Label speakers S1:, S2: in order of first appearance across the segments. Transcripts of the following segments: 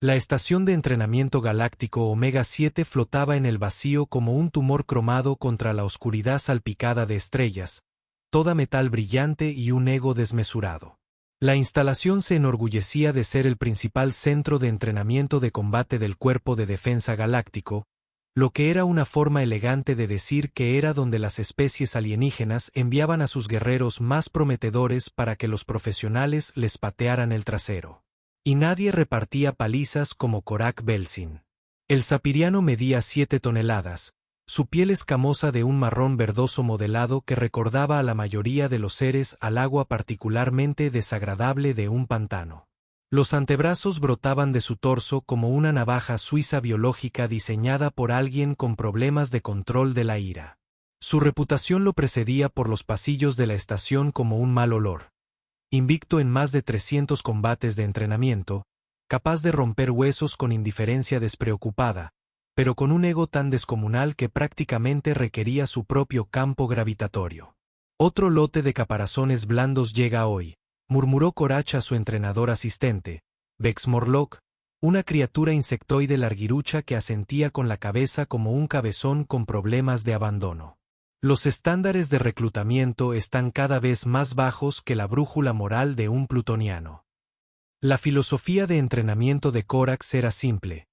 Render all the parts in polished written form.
S1: La estación de entrenamiento galáctico Omega-7 flotaba en el vacío como un tumor cromado contra la oscuridad salpicada de estrellas, toda metal brillante y un ego desmesurado. La instalación se enorgullecía de ser el principal centro de entrenamiento de combate del Cuerpo de Defensa Galáctico, lo que era una forma elegante de decir que era donde las especies alienígenas enviaban a sus guerreros más prometedores para que los profesionales les patearan el trasero. Y nadie repartía palizas como Korak Belsin. El sapiriano medía 7 toneladas, su piel escamosa de un marrón verdoso modelado que recordaba a la mayoría de los seres al agua particularmente desagradable de un pantano. Los antebrazos brotaban de su torso como una navaja suiza biológica diseñada por alguien con problemas de control de la ira. Su reputación lo precedía por los pasillos de la estación como un mal olor. Invicto en más de 300 combates de entrenamiento, capaz de romper huesos con indiferencia despreocupada, pero con un ego tan descomunal que prácticamente requería su propio campo gravitatorio. Otro lote de caparazones blandos llega hoy, murmuró Corach a su entrenador asistente, Vex Morlock, una criatura insectoide larguirucha que asentía con la cabeza como un cabezón con problemas de abandono. Los estándares de reclutamiento están cada vez más bajos que la brújula moral de un plutoniano. La filosofía de entrenamiento de Corax era simple: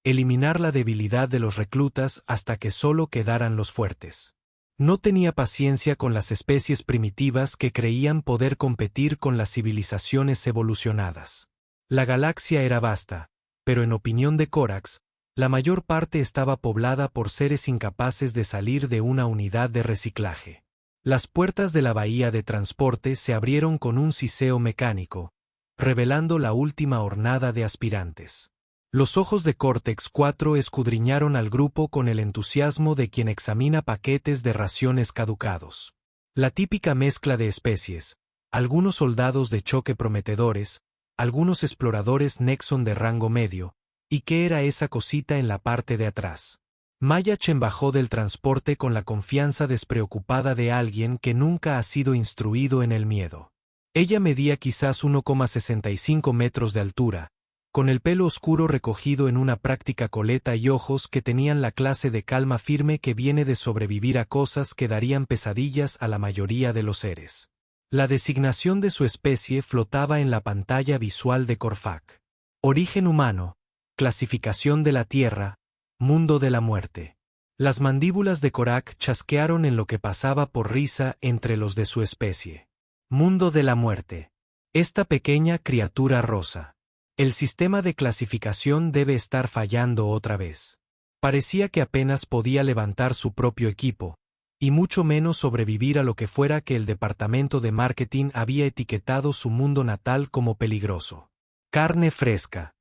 S1: eliminar la debilidad de los reclutas hasta que solo quedaran los fuertes. No tenía paciencia con las especies primitivas que creían poder competir con las civilizaciones evolucionadas. La galaxia era vasta, pero en opinión de Corax, la mayor parte estaba poblada por seres incapaces de salir de una unidad de reciclaje. Las puertas de la bahía de transporte se abrieron con un siseo mecánico, revelando la última hornada de aspirantes. Los ojos de Cortex 4 escudriñaron al grupo con el entusiasmo de quien examina paquetes de raciones caducados. La típica mezcla de especies, algunos soldados de choque prometedores, algunos exploradores Nexon de rango medio. ¿Y qué era esa cosita en la parte de atrás? Mayach bajó del transporte con la confianza despreocupada de alguien que nunca ha sido instruido en el miedo. Ella medía quizás 1,65 metros de altura, con el pelo oscuro recogido en una práctica coleta y ojos que tenían la clase de calma firme que viene de sobrevivir a cosas que darían pesadillas a la mayoría de los seres. La designación de su especie flotaba en la pantalla visual de Korfak. Origen humano. Clasificación de la Tierra, mundo de la muerte. Las mandíbulas de Korak chasquearon en lo que pasaba por risa entre los de su especie. Mundo de la muerte. Esta pequeña criatura rosa. El sistema de clasificación debe estar fallando otra vez. Parecía que apenas podía levantar su propio equipo, y mucho menos sobrevivir a lo que fuera que el departamento de marketing había etiquetado su mundo natal como peligroso. Carne fresca.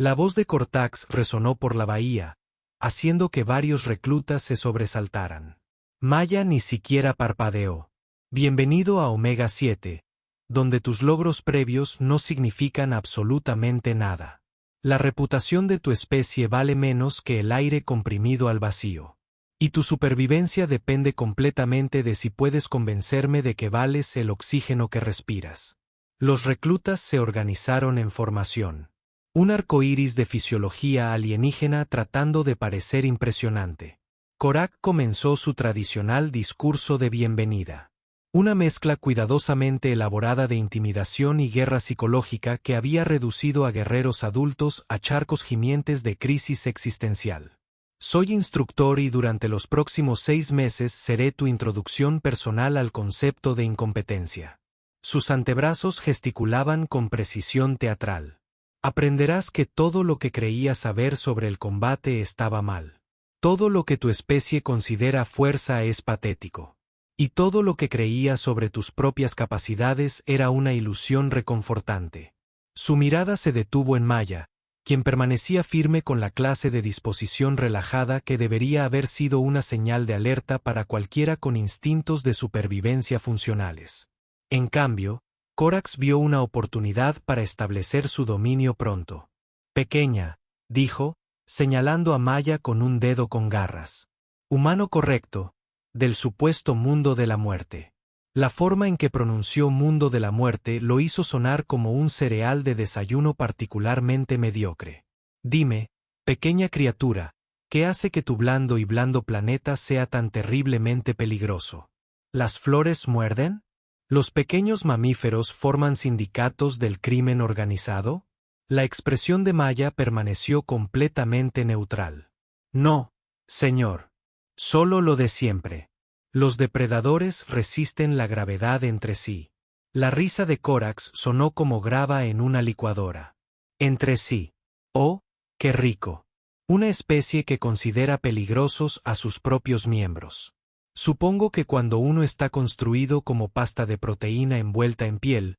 S1: La voz de Cortax resonó por la bahía, haciendo que varios reclutas se sobresaltaran. Maya ni siquiera parpadeó. Bienvenido a Omega-7, donde tus logros previos no significan absolutamente nada. La reputación de tu especie vale menos que el aire comprimido al vacío. Y tu supervivencia depende completamente de si puedes convencerme de que vales el oxígeno que respiras. Los reclutas se organizaron en formación. Un arcoíris de fisiología alienígena tratando de parecer impresionante. Korak comenzó su tradicional discurso de bienvenida. Una mezcla cuidadosamente elaborada de intimidación y guerra psicológica que había reducido a guerreros adultos a charcos gimientes de crisis existencial. Soy instructor y durante los próximos 6 meses seré tu introducción personal al concepto de incompetencia. Sus antebrazos gesticulaban con precisión teatral. Aprenderás que todo lo que creías saber sobre el combate estaba mal. Todo lo que tu especie considera fuerza es patético. Y todo lo que creías sobre tus propias capacidades era una ilusión reconfortante. Su mirada se detuvo en Maya, quien permanecía firme con la clase de disposición relajada que debería haber sido una señal de alerta para cualquiera con instintos de supervivencia funcionales. En cambio, Corax vio una oportunidad para establecer su dominio pronto. Pequeña, dijo, señalando a Maya con un dedo con garras. Humano correcto, del supuesto mundo de la muerte. La forma en que pronunció mundo de la muerte lo hizo sonar como un cereal de desayuno particularmente mediocre. Dime, pequeña criatura, ¿qué hace que tu blando planeta sea tan terriblemente peligroso? ¿Las flores muerden? ¿Los pequeños mamíferos forman sindicatos del crimen organizado? La expresión de Maya permaneció completamente neutral. No, señor. Solo lo de siempre. Los depredadores resisten la gravedad entre sí. La risa de Corax sonó como grava en una licuadora. Entre sí. Oh, qué rico. Una especie que considera peligrosos a sus propios miembros. Supongo que cuando uno está construido como pasta de proteína envuelta en piel,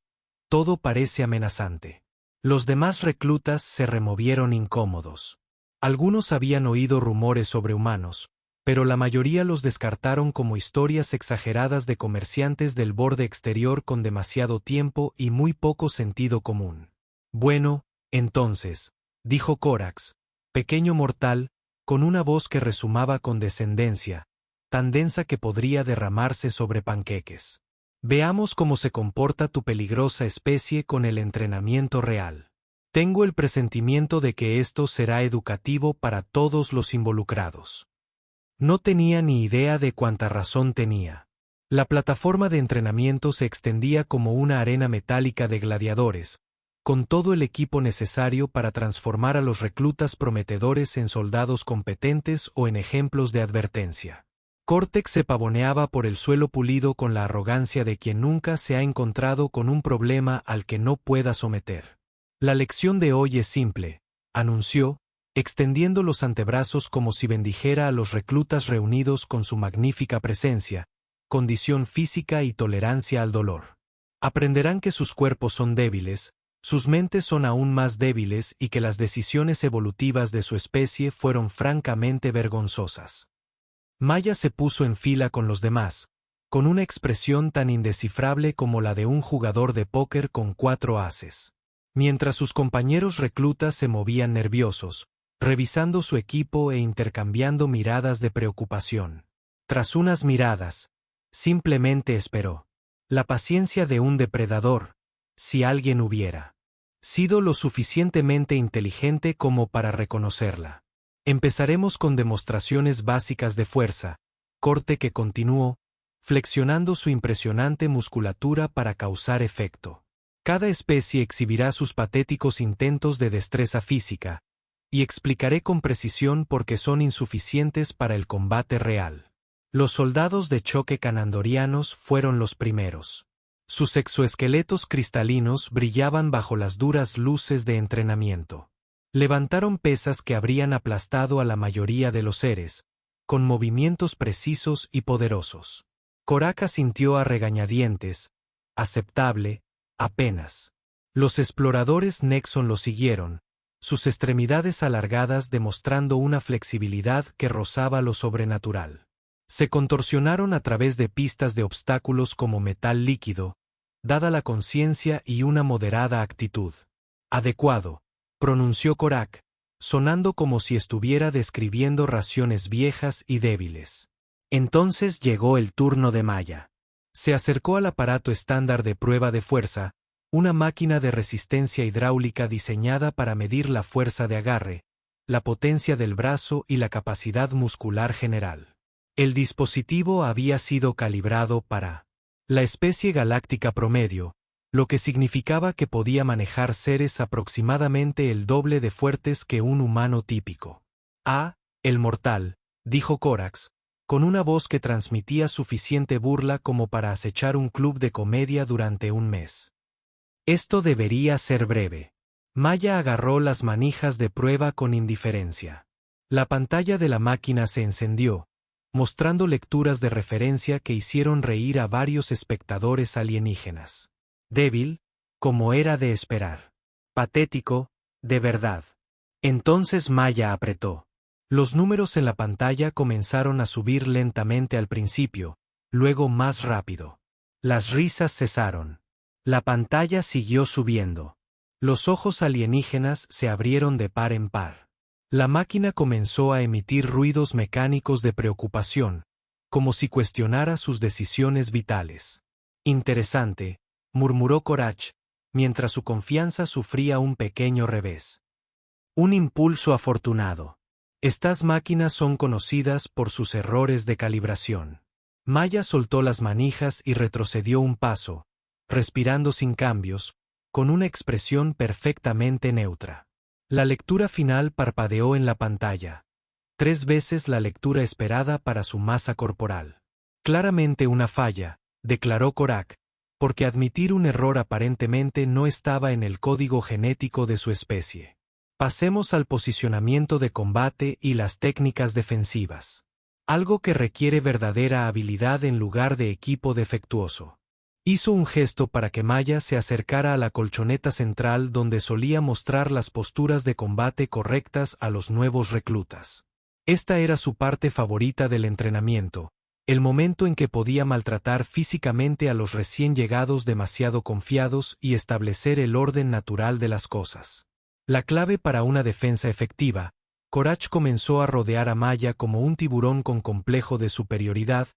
S1: todo parece amenazante. Los demás reclutas se removieron incómodos. Algunos habían oído rumores sobre humanos, pero la mayoría los descartaron como historias exageradas de comerciantes del borde exterior con demasiado tiempo y muy poco sentido común. Bueno, entonces, dijo Corax, pequeño mortal, con una voz que resumaba con descendencia, tan densa que podría derramarse sobre panqueques. Veamos cómo se comporta tu peligrosa especie con el entrenamiento real. Tengo el presentimiento de que esto será educativo para todos los involucrados. No tenía ni idea de cuánta razón tenía. La plataforma de entrenamiento se extendía como una arena metálica de gladiadores, con todo el equipo necesario para transformar a los reclutas prometedores en soldados competentes o en ejemplos de advertencia. Cortex se pavoneaba por el suelo pulido con la arrogancia de quien nunca se ha encontrado con un problema al que no pueda someter. La lección de hoy es simple, anunció, extendiendo los antebrazos como si bendijera a los reclutas reunidos con su magnífica presencia, condición física y tolerancia al dolor. Aprenderán que sus cuerpos son débiles, sus mentes son aún más débiles y que las decisiones evolutivas de su especie fueron francamente vergonzosas. Maya se puso en fila con los demás, con una expresión tan indescifrable como la de un jugador de póker con 4 ases. Mientras sus compañeros reclutas se movían nerviosos, revisando su equipo e intercambiando miradas de preocupación. Tras unas miradas, simplemente esperó. La paciencia de un depredador, si alguien hubiera sido lo suficientemente inteligente como para reconocerla. Empezaremos con demostraciones básicas de fuerza, corte que continuó, flexionando su impresionante musculatura para causar efecto. Cada especie exhibirá sus patéticos intentos de destreza física, y explicaré con precisión por qué son insuficientes para el combate real. Los soldados de choque canandorianos fueron los primeros. Sus exoesqueletos cristalinos brillaban bajo las duras luces de entrenamiento. Levantaron pesas que habrían aplastado a la mayoría de los seres, con movimientos precisos y poderosos. Coraca sintió a regañadientes, aceptable, apenas. Los exploradores Nexon lo siguieron, sus extremidades alargadas demostrando una flexibilidad que rozaba lo sobrenatural. Se contorsionaron a través de pistas de obstáculos como metal líquido, dada la conciencia y una moderada actitud. Adecuado, pronunció Corac, sonando como si estuviera describiendo raciones viejas y débiles. Entonces llegó el turno de Maya. Se acercó al aparato estándar de prueba de fuerza, una máquina de resistencia hidráulica diseñada para medir la fuerza de agarre, la potencia del brazo y la capacidad muscular general. El dispositivo había sido calibrado para la especie galáctica promedio, lo que significaba que podía manejar seres aproximadamente el doble de fuertes que un humano típico. Ah, el mortal, dijo Corax, con una voz que transmitía suficiente burla como para acechar un club de comedia durante un mes. Esto debería ser breve. Maya agarró las manijas de prueba con indiferencia. La pantalla de la máquina se encendió, mostrando lecturas de referencia que hicieron reír a varios espectadores alienígenas. Débil, como era de esperar. Patético, de verdad. Entonces Maya apretó. Los números en la pantalla comenzaron a subir lentamente al principio, luego más rápido. Las risas cesaron. La pantalla siguió subiendo. Los ojos alienígenas se abrieron de par en par. La máquina comenzó a emitir ruidos mecánicos de preocupación, como si cuestionara sus decisiones vitales. Interesante, murmuró Corach, mientras su confianza sufría un pequeño revés. Un impulso afortunado. Estas máquinas son conocidas por sus errores de calibración. Maya soltó las manijas y retrocedió un paso, respirando sin cambios, con una expresión perfectamente neutra. La lectura final parpadeó en la pantalla. 3 veces la lectura esperada para su masa corporal. Claramente una falla, declaró Korak, porque admitir un error aparentemente no estaba en el código genético de su especie. Pasemos al posicionamiento de combate y las técnicas defensivas. Algo que requiere verdadera habilidad en lugar de equipo defectuoso. Hizo un gesto para que Maya se acercara a la colchoneta central donde solía mostrar las posturas de combate correctas a los nuevos reclutas. Esta era su parte favorita del entrenamiento, el momento en que podía maltratar físicamente a los recién llegados demasiado confiados y establecer el orden natural de las cosas. La clave para una defensa efectiva, Korak comenzó a rodear a Maya como un tiburón con complejo de superioridad,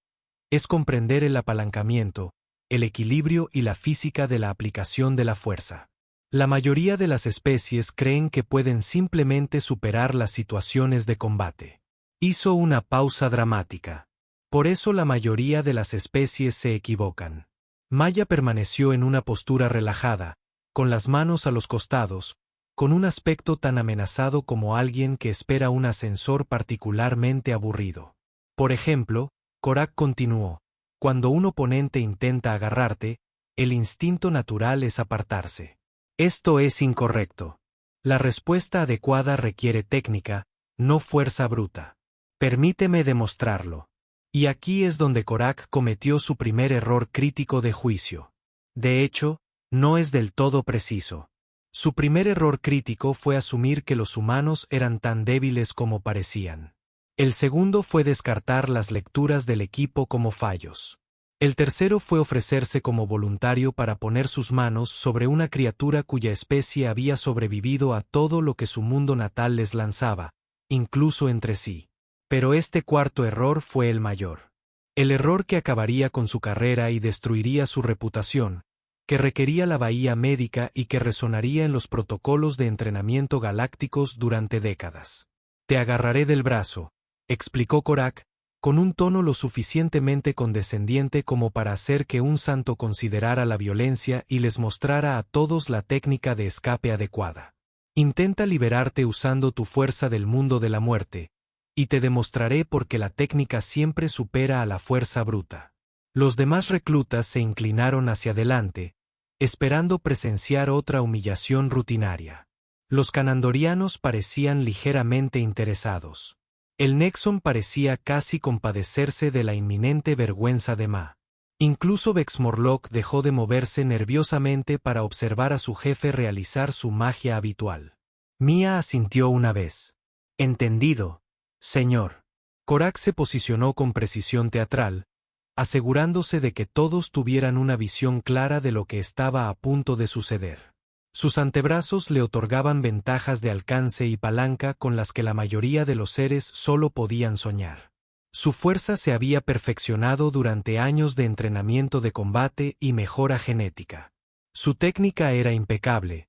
S1: es comprender el apalancamiento, el equilibrio y la física de la aplicación de la fuerza. La mayoría de las especies creen que pueden simplemente superar las situaciones de combate. Hizo una pausa dramática. Por eso la mayoría de las especies se equivocan. Maya permaneció en una postura relajada, con las manos a los costados, con un aspecto tan amenazado como alguien que espera un ascensor particularmente aburrido. Por ejemplo, Korak continuó. Cuando un oponente intenta agarrarte, el instinto natural es apartarse. Esto es incorrecto. La respuesta adecuada requiere técnica, no fuerza bruta. Permíteme demostrarlo. Y aquí es donde Korak cometió su primer error crítico de juicio. De hecho, no es del todo preciso. Su primer error crítico fue asumir que los humanos eran tan débiles como parecían. El segundo fue descartar las lecturas del equipo como fallos. El tercero fue ofrecerse como voluntario para poner sus manos sobre una criatura cuya especie había sobrevivido a todo lo que su mundo natal les lanzaba, incluso entre sí. Pero este cuarto error fue el mayor. El error que acabaría con su carrera y destruiría su reputación, que requería la bahía médica y que resonaría en los protocolos de entrenamiento galácticos durante décadas. Te agarraré del brazo, explicó Korak, con un tono lo suficientemente condescendiente como para hacer que un santo considerara la violencia y les mostrara a todos la técnica de escape adecuada. Intenta liberarte usando tu fuerza del mundo de la muerte, y te demostraré por qué la técnica siempre supera a la fuerza bruta. Los demás reclutas se inclinaron hacia adelante, esperando presenciar otra humillación rutinaria. Los canandorianos parecían ligeramente interesados. El Nexon parecía casi compadecerse de la inminente vergüenza de Ma. Incluso Vex Morlock dejó de moverse nerviosamente para observar a su jefe realizar su magia habitual. Mia asintió una vez. Entendido, señor. Korak se posicionó con precisión teatral, asegurándose de que todos tuvieran una visión clara de lo que estaba a punto de suceder. Sus antebrazos le otorgaban ventajas de alcance y palanca con las que la mayoría de los seres solo podían soñar. Su fuerza se había perfeccionado durante años de entrenamiento de combate y mejora genética. Su técnica era impecable,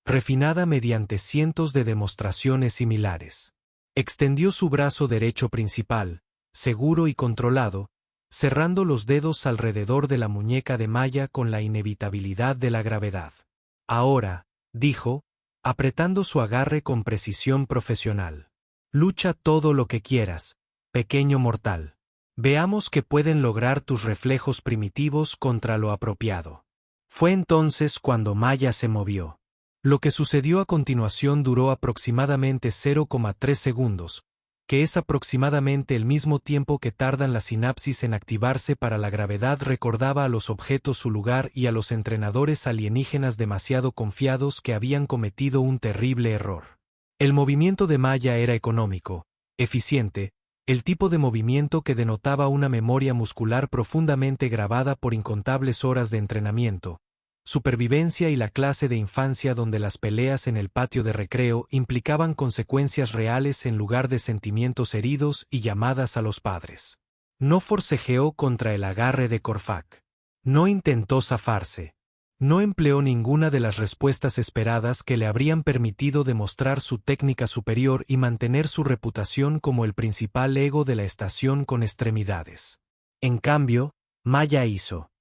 S1: refinada mediante cientos de demostraciones similares. Extendió su brazo derecho principal, seguro y controlado, cerrando los dedos alrededor de la muñeca de Maya con la inevitabilidad de la gravedad. Ahora, dijo, apretando su agarre con precisión profesional. Lucha todo lo que quieras, pequeño mortal. Veamos qué pueden lograr tus reflejos primitivos contra lo apropiado. Fue entonces cuando Maya se movió. Lo que sucedió a continuación duró aproximadamente 0,3 segundos, que es aproximadamente el mismo tiempo que tardan las sinapsis en activarse para la gravedad. Recordaba a los objetos su lugar y a los entrenadores alienígenas demasiado confiados que habían cometido un terrible error. El movimiento de Maya era económico, eficiente, el tipo de movimiento que denotaba una memoria muscular profundamente grabada por incontables horas de entrenamiento, supervivencia y la clase de infancia donde las peleas en el patio de recreo implicaban consecuencias reales en lugar de sentimientos heridos y llamadas a los padres. No forcejeó contra el agarre de Korfak. No intentó zafarse. No empleó ninguna de las respuestas esperadas que le habrían permitido demostrar su técnica superior y mantener su reputación como el principal ego de la estación con extremidades. En cambio, Maya hizo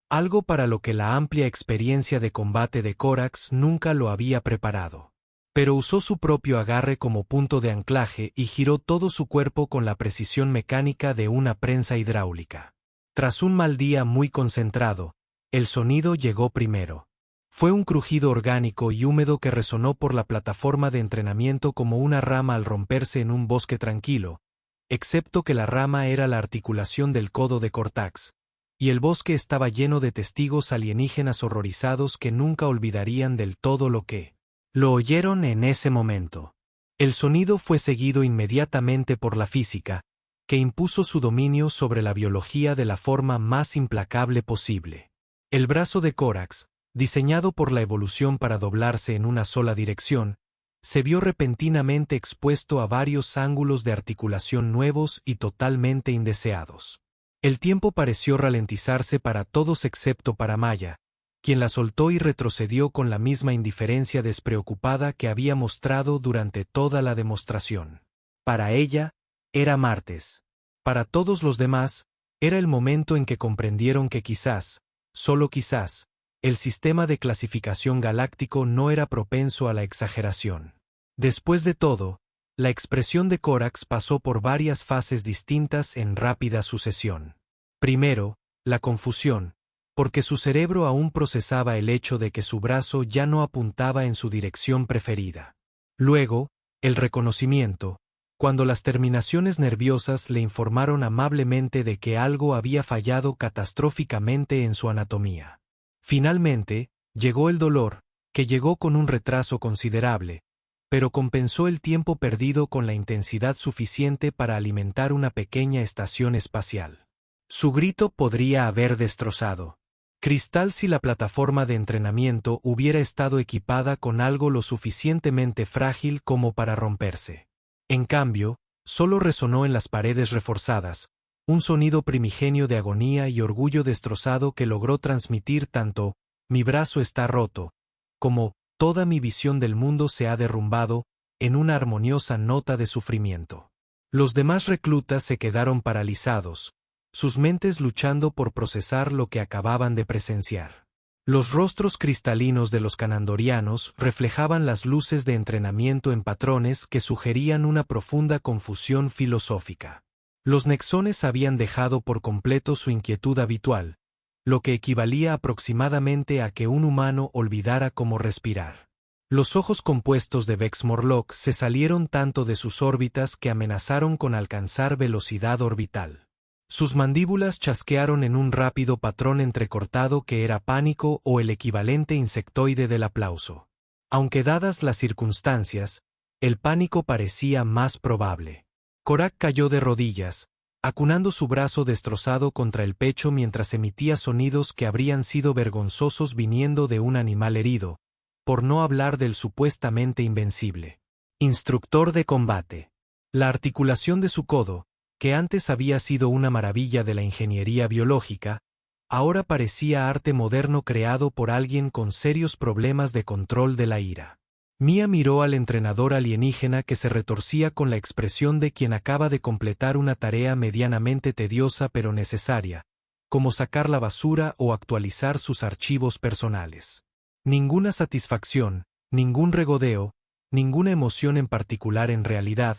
S1: algo para lo que la amplia experiencia de combate de Corax nunca lo había preparado. Pero usó su propio agarre como punto de anclaje y giró todo su cuerpo con la precisión mecánica de una prensa hidráulica. Tras un mal día muy concentrado, el sonido llegó primero. Fue un crujido orgánico y húmedo que resonó por la plataforma de entrenamiento como una rama al romperse en un bosque tranquilo, excepto que la rama era la articulación del codo de Cortax, y el bosque estaba lleno de testigos alienígenas horrorizados que nunca olvidarían del todo lo oyeron en ese momento. El sonido fue seguido inmediatamente por la física, que impuso su dominio sobre la biología de la forma más implacable posible. El brazo de Corax, diseñado por la evolución para doblarse en una sola dirección, se vio repentinamente expuesto a varios ángulos de articulación nuevos y totalmente indeseados. El tiempo pareció ralentizarse para todos excepto para Maya, quien la soltó y retrocedió con la misma indiferencia despreocupada que había mostrado durante toda la demostración. Para ella, era martes. Para todos los demás, era el momento en que comprendieron que quizás, solo quizás, el sistema de clasificación galáctico no era propenso a la exageración. Después de todo, la expresión de Corax pasó por varias fases distintas en rápida sucesión. Primero, la confusión, porque su cerebro aún procesaba el hecho de que su brazo ya no apuntaba en su dirección preferida. Luego, el reconocimiento, cuando las terminaciones nerviosas le informaron amablemente de que algo había fallado catastróficamente en su anatomía. Finalmente, llegó el dolor, que llegó con un retraso considerable, pero compensó el tiempo perdido con la intensidad suficiente para alimentar una pequeña estación espacial. Su grito podría haber destrozado Cristal si la plataforma de entrenamiento hubiera estado equipada con algo lo suficientemente frágil como para romperse. En cambio, solo resonó en las paredes reforzadas, un sonido primigenio de agonía y orgullo destrozado que logró transmitir tanto «mi brazo está roto», como «toda mi visión del mundo se ha derrumbado», en una armoniosa nota de sufrimiento. Los demás reclutas se quedaron paralizados, sus mentes luchando por procesar lo que acababan de presenciar. Los rostros cristalinos de los canandorianos reflejaban las luces de entrenamiento en patrones que sugerían una profunda confusión filosófica. Los nexones habían dejado por completo su inquietud habitual, lo que equivalía aproximadamente a que un humano olvidara cómo respirar. Los ojos compuestos de Vex Morlock se salieron tanto de sus órbitas que amenazaron con alcanzar velocidad orbital. Sus mandíbulas chasquearon en un rápido patrón entrecortado que era pánico o el equivalente insectoide del aplauso. Aunque dadas las circunstancias, el pánico parecía más probable. Korak cayó de rodillas, acunando su brazo destrozado contra el pecho mientras emitía sonidos que habrían sido vergonzosos viniendo de un animal herido, por no hablar del supuestamente invencible instructor de combate. La articulación de su codo, que antes había sido una maravilla de la ingeniería biológica, ahora parecía arte moderno creado por alguien con serios problemas de control de la ira. Mia miró al entrenador alienígena que se retorcía con la expresión de quien acaba de completar una tarea medianamente tediosa pero necesaria, como sacar la basura o actualizar sus archivos personales. Ninguna satisfacción, ningún regodeo, ninguna emoción en particular en realidad,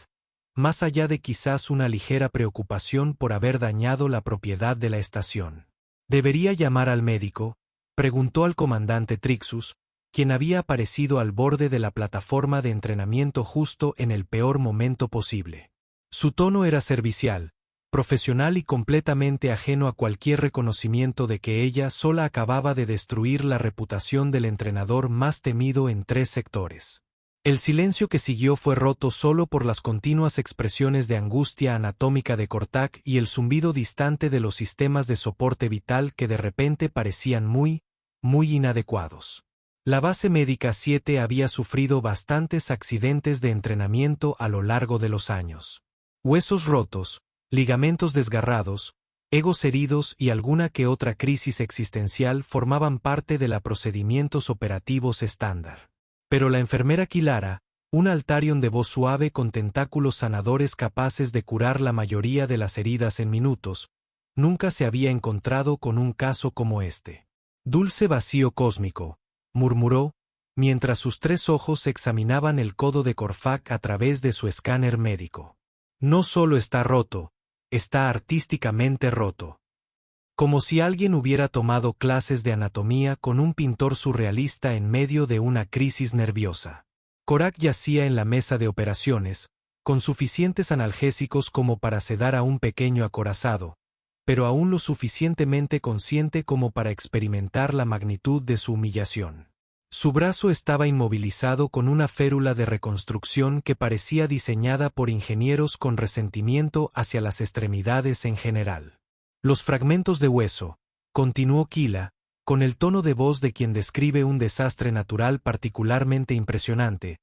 S1: más allá de quizás una ligera preocupación por haber dañado la propiedad de la estación. ¿Debería llamar al médico?, preguntó al comandante Trixus, quien había aparecido al borde de la plataforma de entrenamiento justo en el peor momento posible. Su tono era servicial, profesional y completamente ajeno a cualquier reconocimiento de que ella sola acababa de destruir la reputación del entrenador más temido en 3 sectores. El silencio que siguió fue roto solo por las continuas expresiones de angustia anatómica de Cortac y el zumbido distante de los sistemas de soporte vital que de repente parecían muy inadecuados. La base médica 7 había sufrido bastantes accidentes de entrenamiento a lo largo de los años. Huesos rotos, ligamentos desgarrados, Egos heridos y alguna que otra crisis existencial formaban parte de los procedimientos operativos estándar. Pero la enfermera Kilara, un Altarion de voz suave con tentáculos sanadores capaces de curar la mayoría de las heridas en minutos, nunca se había encontrado con un caso como este. Dulce vacío cósmico, murmuró, mientras sus 3 ojos examinaban el codo de Korvac a través de su escáner médico. No solo está roto, está artísticamente roto. Como si alguien hubiera tomado clases de anatomía con un pintor surrealista en medio de una crisis nerviosa. Korvac yacía en la mesa de operaciones, con suficientes analgésicos como para sedar a un pequeño acorazado, pero aún lo suficientemente consciente como para experimentar la magnitud de su humillación. Su brazo estaba inmovilizado con una férula de reconstrucción que parecía diseñada por ingenieros con resentimiento hacia las extremidades en general. Los fragmentos de hueso, continuó Kila, con el tono de voz de quien describe un desastre natural particularmente impresionante,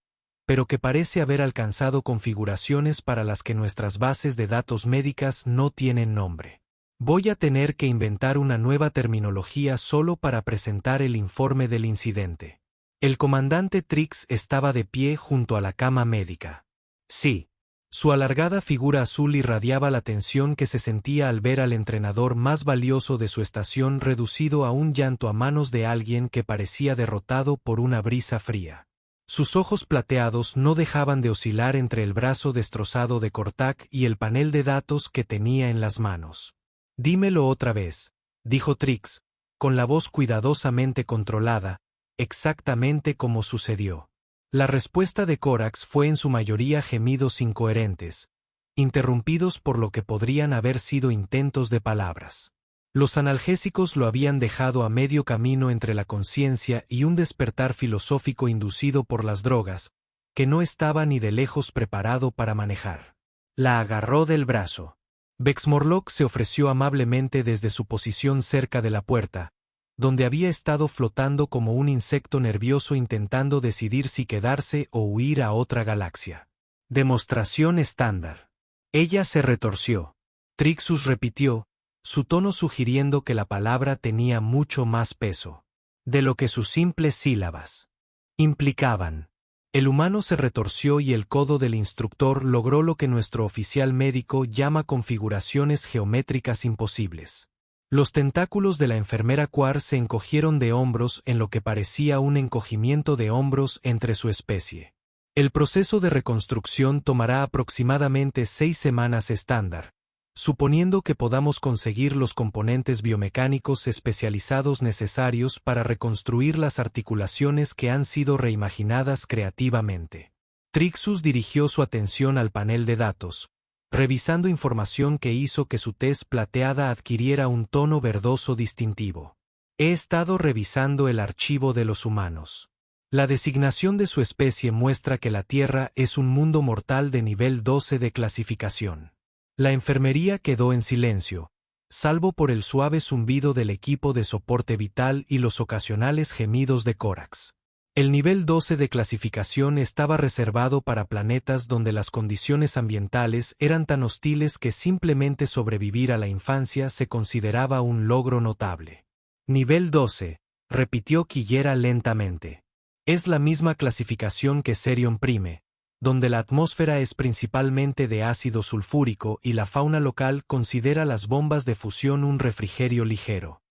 S1: pero que parece haber alcanzado configuraciones para las que nuestras bases de datos médicas no tienen nombre. Voy a tener que inventar una nueva terminología solo para presentar el informe del incidente. El comandante Trix estaba de pie junto a la cama médica. Sí. Su alargada figura azul irradiaba la tensión que se sentía al ver al entrenador más valioso de su estación reducido a un llanto a manos de alguien que parecía derrotado por una brisa fría. Sus ojos plateados no dejaban de oscilar entre el brazo destrozado de Korvac y el panel de datos que tenía en las manos. Dímelo otra vez, dijo Trix, con la voz cuidadosamente controlada, exactamente como sucedió. La respuesta de Corax fue en su mayoría gemidos incoherentes, interrumpidos por lo que podrían haber sido intentos de palabras. Los analgésicos lo habían dejado a medio camino entre la conciencia y un despertar filosófico inducido por las drogas, que no estaba ni de lejos preparado para manejar. La agarró del brazo. Bexmorlock se ofreció amablemente desde su posición cerca de la puerta, donde había estado flotando como un insecto nervioso intentando decidir si quedarse o huir a otra galaxia. Demostración estándar. Ella se retorció. Trixus repitió, su tono sugiriendo que la palabra tenía mucho más peso de lo que sus simples sílabas implicaban. El humano se retorció y el codo del instructor logró lo que nuestro oficial médico llama configuraciones geométricas imposibles. Los tentáculos de la enfermera Quar se encogieron de hombros en lo que parecía un encogimiento de hombros entre su especie. El proceso de reconstrucción tomará aproximadamente 6 semanas estándar, suponiendo que podamos conseguir los componentes biomecánicos especializados necesarios para reconstruir las articulaciones que han sido reimaginadas creativamente. Trixus dirigió su atención al panel de datos, revisando información que hizo que su tez plateada adquiriera un tono verdoso distintivo. He estado revisando el archivo de los humanos. La designación de su especie muestra que la Tierra es un mundo mortal de nivel 12 de clasificación. La enfermería quedó en silencio, salvo por el suave zumbido del equipo de soporte vital y los ocasionales gemidos de Corax. El nivel 12 de clasificación estaba reservado para planetas donde las condiciones ambientales eran tan hostiles que simplemente sobrevivir a la infancia se consideraba un logro notable. Nivel 12, repitió Quillera lentamente. Es la misma clasificación que Serion Prime, donde la atmósfera es principalmente de ácido sulfúrico y la fauna local considera las bombas de fusión un refrigerio ligero.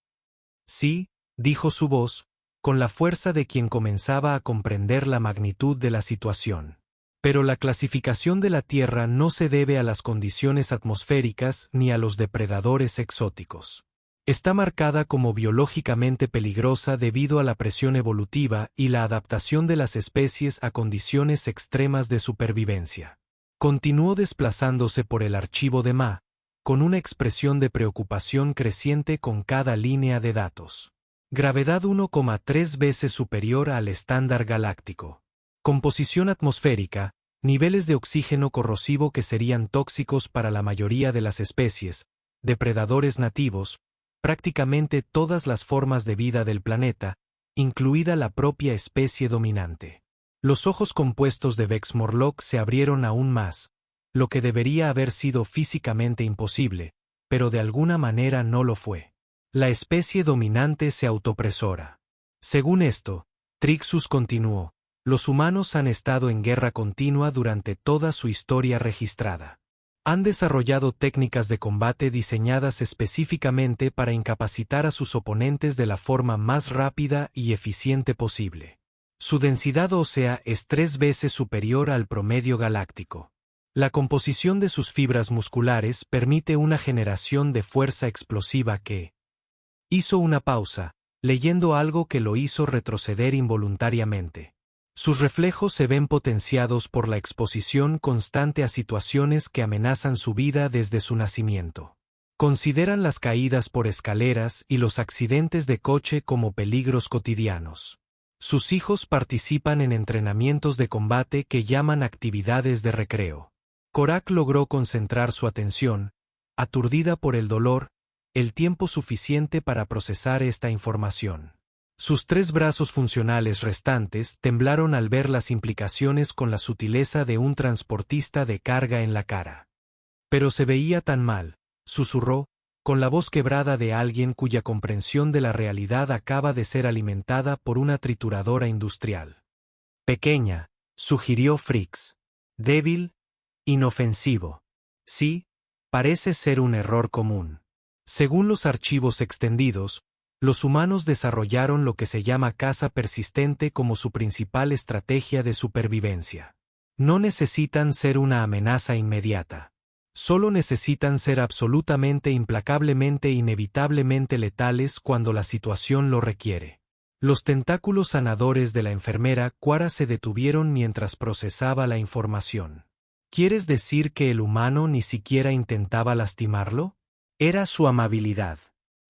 S1: Sí, dijo su voz, con la fuerza de quien comenzaba a comprender la magnitud de la situación. Pero la clasificación de la Tierra no se debe a las condiciones atmosféricas ni a los depredadores exóticos. Está marcada como biológicamente peligrosa debido a la presión evolutiva y la adaptación de las especies a condiciones extremas de supervivencia. Continuó desplazándose por el archivo de Ma, con una expresión de preocupación creciente con cada línea de datos. Gravedad 1,3 veces superior al estándar galáctico. Composición atmosférica, niveles de oxígeno corrosivo que serían tóxicos para la mayoría de las especies, depredadores nativos, prácticamente todas las formas de vida del planeta, incluida la propia especie dominante. Los ojos compuestos de Bexmorlock se abrieron aún más, lo que debería haber sido físicamente imposible, pero de alguna manera no lo fue. La especie dominante se autopresora. Según esto, Trixus continuó, los humanos han estado en guerra continua durante toda su historia registrada. Han desarrollado técnicas de combate diseñadas específicamente para incapacitar a sus oponentes de la forma más rápida y eficiente posible. Su densidad ósea es 3 veces superior al promedio galáctico. La composición de sus fibras musculares permite una generación de fuerza explosiva que... Hizo una pausa, leyendo algo que lo hizo retroceder involuntariamente. Sus reflejos se ven potenciados por la exposición constante a situaciones que amenazan su vida desde su nacimiento. Consideran las caídas por escaleras y los accidentes de coche como peligros cotidianos. Sus hijos participan en entrenamientos de combate que llaman actividades de recreo. Korak logró concentrar su atención, aturdida por el dolor, el tiempo suficiente para procesar esta información. Sus 3 brazos funcionales restantes temblaron al ver las implicaciones con la sutileza de un transportista de carga en la cara. Pero se veía tan mal, susurró, con la voz quebrada de alguien cuya comprensión de la realidad acaba de ser alimentada por una trituradora industrial. Pequeña, sugirió Fricks. Débil, inofensivo. Sí, parece ser un error común. Según los archivos extendidos, los humanos desarrollaron lo que se llama caza persistente como su principal estrategia de supervivencia. No necesitan ser una amenaza inmediata. Solo necesitan ser absolutamente implacablemente e inevitablemente letales cuando la situación lo requiere. Los tentáculos sanadores de la enfermera Quara se detuvieron mientras procesaba la información. ¿Quieres decir que el humano ni siquiera intentaba lastimarlo? Era su amabilidad.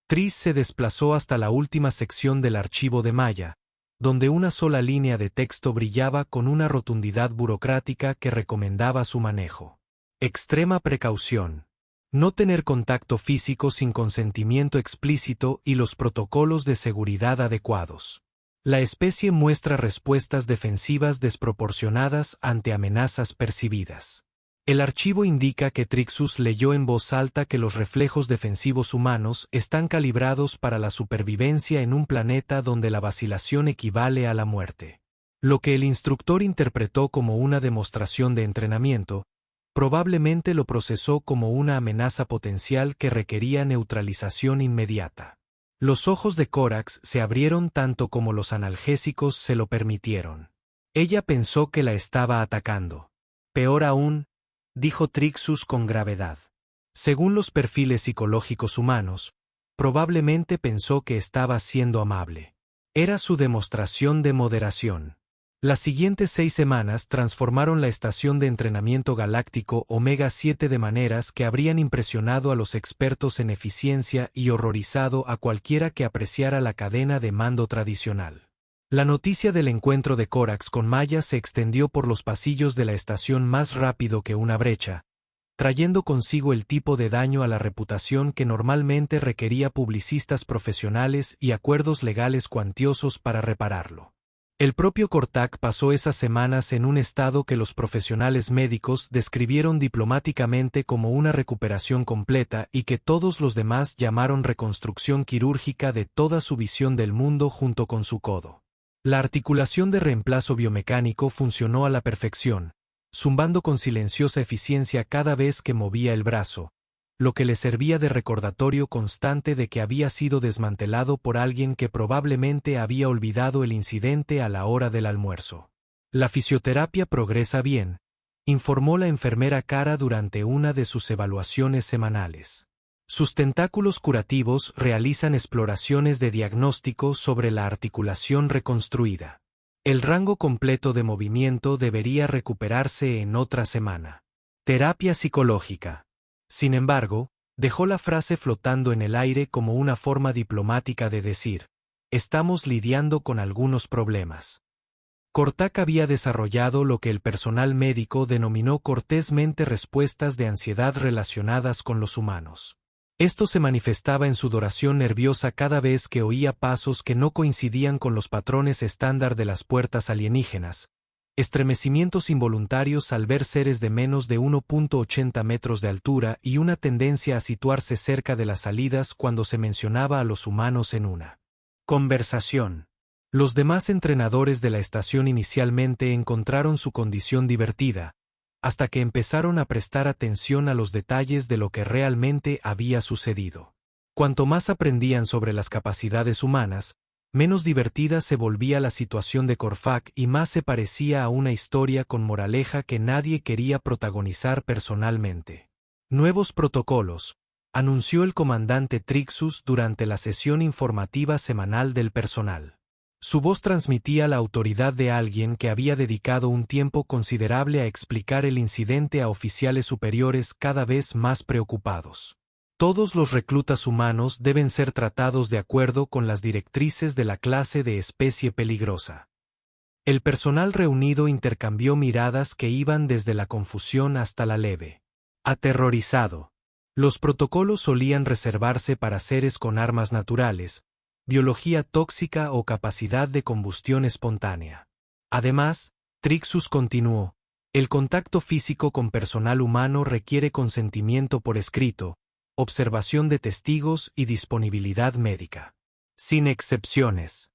S1: Tris se desplazó hasta la última sección del archivo de Maya, donde una sola línea de texto brillaba con una rotundidad burocrática que recomendaba su manejo. Extrema precaución. No tener contacto físico sin consentimiento explícito y los protocolos de seguridad adecuados. La especie muestra respuestas defensivas desproporcionadas ante amenazas percibidas. El archivo indica que Trixus leyó en voz alta que los reflejos defensivos humanos están calibrados para la supervivencia en un planeta donde la vacilación equivale a la muerte. Lo que el instructor interpretó como una demostración de entrenamiento, probablemente lo procesó como una amenaza potencial que requería neutralización inmediata. Los ojos de Corax se abrieron tanto como los analgésicos se lo permitieron. Ella pensó que la estaba atacando. Peor aún, dijo Trixus con gravedad. Según los perfiles psicológicos humanos, probablemente pensó que estaba siendo amable. Era su demostración de moderación. Las siguientes 6 semanas transformaron la estación de entrenamiento galáctico Omega 7 de maneras que habrían impresionado a los expertos en eficiencia y horrorizado a cualquiera que apreciara la cadena de mando tradicional. La noticia del encuentro de Corax con Maya se extendió por los pasillos de la estación más rápido que una brecha, trayendo consigo el tipo de daño a la reputación que normalmente requería publicistas profesionales y acuerdos legales cuantiosos para repararlo. El propio Kortak pasó esas semanas en un estado que los profesionales médicos describieron diplomáticamente como una recuperación completa y que todos los demás llamaron reconstrucción quirúrgica de toda su visión del mundo junto con su codo. La articulación de reemplazo biomecánico funcionó a la perfección, zumbando con silenciosa eficiencia cada vez que movía el brazo, lo que le servía de recordatorio constante de que había sido desmantelado por alguien que probablemente había olvidado el incidente a la hora del almuerzo. La fisioterapia progresa bien, informó la enfermera Cara durante una de sus evaluaciones semanales. Sus tentáculos curativos realizan exploraciones de diagnóstico sobre la articulación reconstruida. El rango completo de movimiento debería recuperarse en otra semana. Terapia psicológica. Sin embargo, dejó la frase flotando en el aire como una forma diplomática de decir, estamos lidiando con algunos problemas. Kortak había desarrollado lo que el personal médico denominó cortésmente respuestas de ansiedad relacionadas con los humanos. Esto se manifestaba en sudoración nerviosa cada vez que oía pasos que no coincidían con los patrones estándar de las puertas alienígenas, estremecimientos involuntarios al ver seres de menos de 1,80 metros de altura y una tendencia a situarse cerca de las salidas cuando se mencionaba a los humanos en una conversación. Los demás entrenadores de la estación inicialmente encontraron su condición divertida, hasta que empezaron a prestar atención a los detalles de lo que realmente había sucedido. Cuanto más aprendían sobre las capacidades humanas, menos divertida se volvía la situación de Korfak y más se parecía a una historia con moraleja que nadie quería protagonizar personalmente. Nuevos protocolos, anunció el comandante Trixus durante la sesión informativa semanal del personal. Su voz transmitía la autoridad de alguien que había dedicado un tiempo considerable a explicar el incidente a oficiales superiores cada vez más preocupados. Todos los reclutas humanos deben ser tratados de acuerdo con las directrices de la clase de especie peligrosa. El personal reunido intercambió miradas que iban desde la confusión hasta la leve. Aterrorizado. Los protocolos solían reservarse para seres con armas naturales, biología tóxica o capacidad de combustión espontánea. Además, Trixus continuó, el contacto físico con personal humano requiere consentimiento por escrito, observación de testigos y disponibilidad médica. Sin excepciones.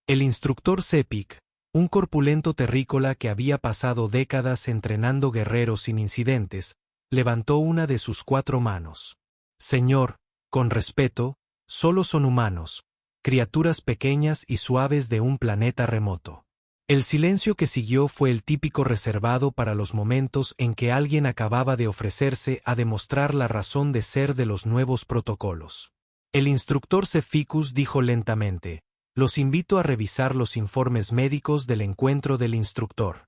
S1: El instructor Sepik, un corpulento terrícola que había pasado décadas entrenando guerreros sin incidentes, levantó una de sus 4 manos. Señor, con respeto, solo son humanos, criaturas pequeñas y suaves de un planeta remoto. El silencio que siguió fue el típico reservado para los momentos en que alguien acababa de ofrecerse a demostrar la razón de ser de los nuevos protocolos. El instructor Ceficus dijo lentamente, los invito a revisar los informes médicos del encuentro del instructor.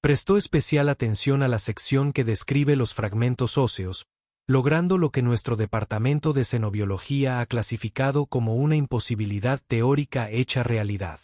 S1: Prestó especial atención a la sección que describe los fragmentos óseos, logrando lo que nuestro departamento de xenobiología ha clasificado como una imposibilidad teórica hecha realidad.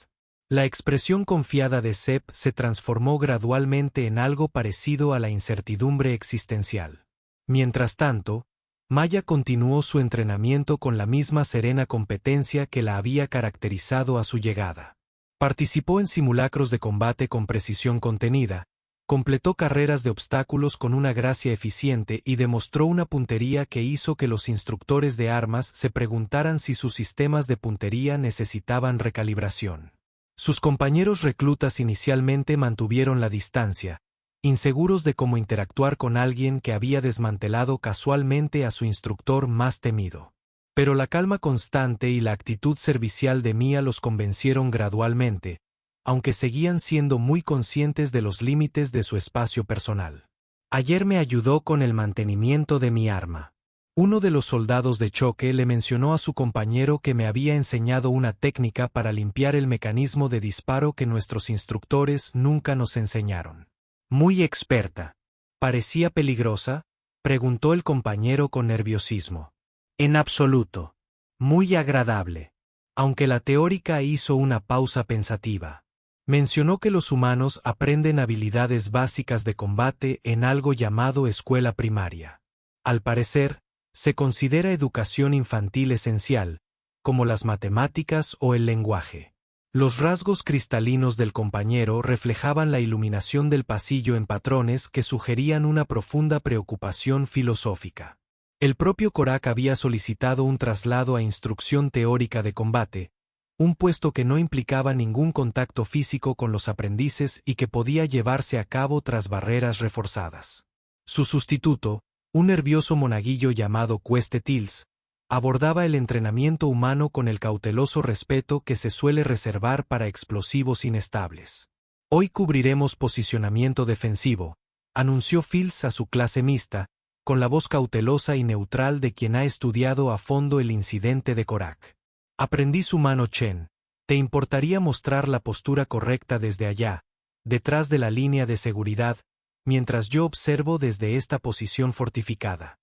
S1: La expresión confiada de Sepp se transformó gradualmente en algo parecido a la incertidumbre existencial. Mientras tanto, Maya continuó su entrenamiento con la misma serena competencia que la había caracterizado a su llegada. Participó en simulacros de combate con precisión contenida, completó carreras de obstáculos con una gracia eficiente y demostró una puntería que hizo que los instructores de armas se preguntaran si sus sistemas de puntería necesitaban recalibración. Sus compañeros reclutas inicialmente mantuvieron la distancia, inseguros de cómo interactuar con alguien que había desmantelado casualmente a su instructor más temido. Pero la calma constante y la actitud servicial de Mia los convencieron gradualmente, aunque seguían siendo muy conscientes de los límites de su espacio personal. Ayer me ayudó con el mantenimiento de mi arma. Uno de los soldados de choque le mencionó a su compañero que me había enseñado una técnica para limpiar el mecanismo de disparo que nuestros instructores nunca nos enseñaron. Muy experta. ¿Parecía peligrosa?, preguntó el compañero con nerviosismo. En absoluto. Muy agradable. Aunque la teórica hizo una pausa pensativa. Mencionó que los humanos aprenden habilidades básicas de combate en algo llamado escuela primaria. Al parecer, se considera educación infantil esencial, como las matemáticas o el lenguaje. Los rasgos cristalinos del compañero reflejaban la iluminación del pasillo en patrones que sugerían una profunda preocupación filosófica. El propio Korak había solicitado un traslado a instrucción teórica de combate, un puesto que no implicaba ningún contacto físico con los aprendices y que podía llevarse a cabo tras barreras reforzadas. Su sustituto, un nervioso monaguillo llamado Cueste Tils, abordaba el entrenamiento humano con el cauteloso respeto que se suele reservar para explosivos inestables. Hoy cubriremos posicionamiento defensivo, anunció Fils a su clase mixta, con la voz cautelosa y neutral de quien ha estudiado a fondo el incidente de Korak. Aprendiz humano Chen, ¿te importaría mostrar la postura correcta desde allá, detrás de la línea de seguridad, mientras yo observo desde esta posición fortificada?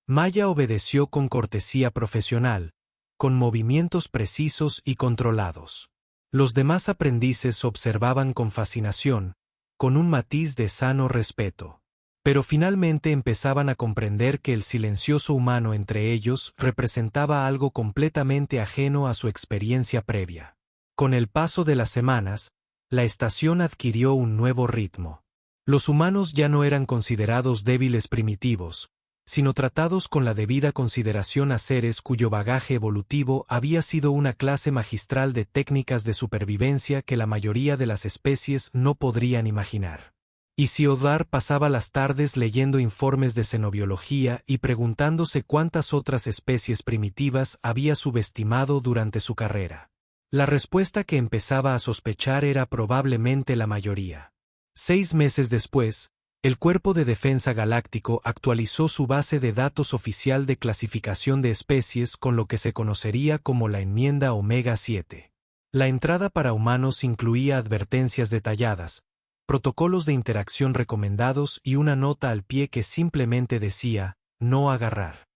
S1: Maya obedeció con cortesía profesional, con movimientos precisos y controlados. Los demás aprendices observaban con fascinación, con un matiz de sano respeto. Pero finalmente empezaban a comprender que el silencioso humano entre ellos representaba algo completamente ajeno a su experiencia previa. Con el paso de las semanas, la estación adquirió un nuevo ritmo. Los humanos ya no eran considerados débiles primitivos, sino tratados con la debida consideración a seres cuyo bagaje evolutivo había sido una clase magistral de técnicas de supervivencia que la mayoría de las especies no podrían imaginar. Isildur pasaba las tardes leyendo informes de xenobiología y preguntándose cuántas otras especies primitivas había subestimado durante su carrera. La respuesta que empezaba a sospechar era probablemente la mayoría. 6 meses después, el Cuerpo de Defensa Galáctico actualizó su base de datos oficial de clasificación de especies con lo que se conocería como la enmienda Omega 7. La entrada para humanos incluía advertencias detalladas, protocolos de interacción recomendados y una nota al pie que simplemente decía, no agarrar.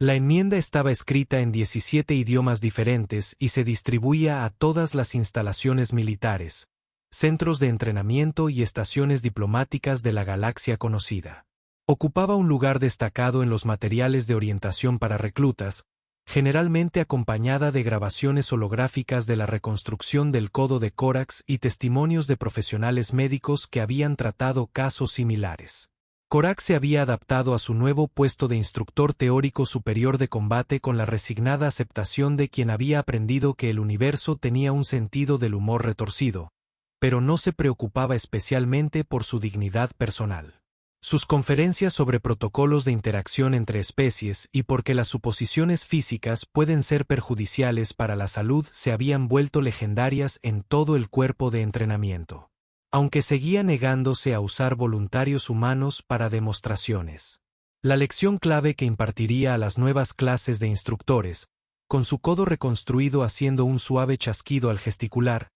S1: La enmienda estaba escrita en 17 idiomas diferentes y se distribuía a todas las instalaciones militares, centros de entrenamiento y estaciones diplomáticas de la galaxia conocida. Ocupaba un lugar destacado en los materiales de orientación para reclutas, generalmente acompañada de grabaciones holográficas de la reconstrucción del codo de Corax y testimonios de profesionales médicos que habían tratado casos similares. Corax se había adaptado a su nuevo puesto de instructor teórico superior de combate con la resignada aceptación de quien había aprendido que el universo tenía un sentido del humor retorcido, pero no se preocupaba especialmente por su dignidad personal. Sus conferencias sobre protocolos de interacción entre especies y porque las suposiciones físicas pueden ser perjudiciales para la salud se habían vuelto legendarias en todo el cuerpo de entrenamiento. Aunque seguía negándose a usar voluntarios humanos para demostraciones. La lección clave que impartiría a las nuevas clases de instructores, con su codo reconstruido haciendo un suave chasquido al gesticular,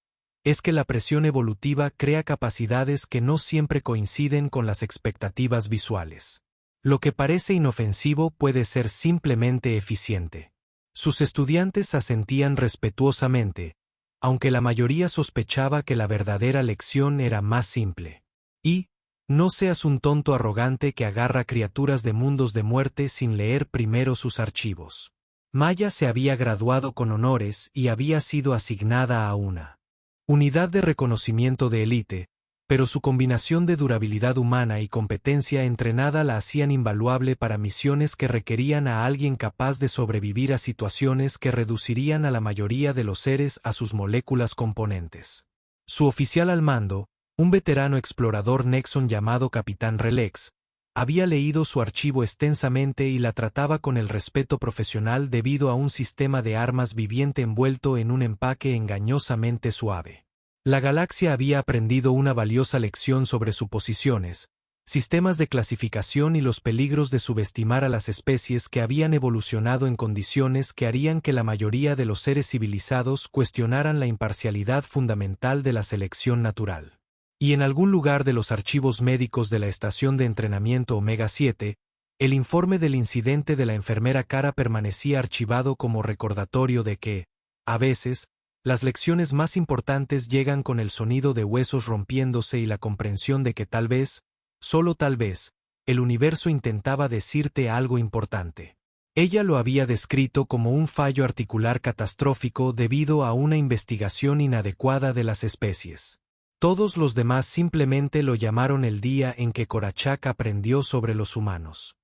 S1: es que la presión evolutiva crea capacidades que no siempre coinciden con las expectativas visuales. Lo que parece inofensivo puede ser simplemente eficiente. Sus estudiantes asentían respetuosamente, aunque la mayoría sospechaba que la verdadera lección era más simple. Y, no seas un tonto arrogante que agarra criaturas de mundos de muerte sin leer primero sus archivos. Maya se había graduado con honores y había sido asignada a una unidad de reconocimiento de élite, pero su combinación de durabilidad humana y competencia entrenada la hacían invaluable para misiones que requerían a alguien capaz de sobrevivir a situaciones que reducirían a la mayoría de los seres a sus moléculas componentes. Su oficial al mando, un veterano explorador Nexon llamado Capitán Relax, había leído su archivo extensamente y la trataba con el respeto profesional debido a un sistema de armas viviente envuelto en un empaque engañosamente suave. La galaxia había aprendido una valiosa lección sobre suposiciones, sistemas de clasificación y los peligros de subestimar a las especies que habían evolucionado en condiciones que harían que la mayoría de los seres civilizados cuestionaran la imparcialidad fundamental de la selección natural. Y en algún lugar de los archivos médicos de la estación de entrenamiento Omega 7, el informe del incidente de la enfermera Kara permanecía archivado como recordatorio de que, a veces, las lecciones más importantes llegan con el sonido de huesos rompiéndose y la comprensión de que tal vez, solo tal vez, el universo intentaba decirte algo importante. Ella lo había descrito como un fallo articular catastrófico debido a una investigación inadecuada de las especies. Todos los demás simplemente lo llamaron el día en que Korachak aprendió sobre los humanos.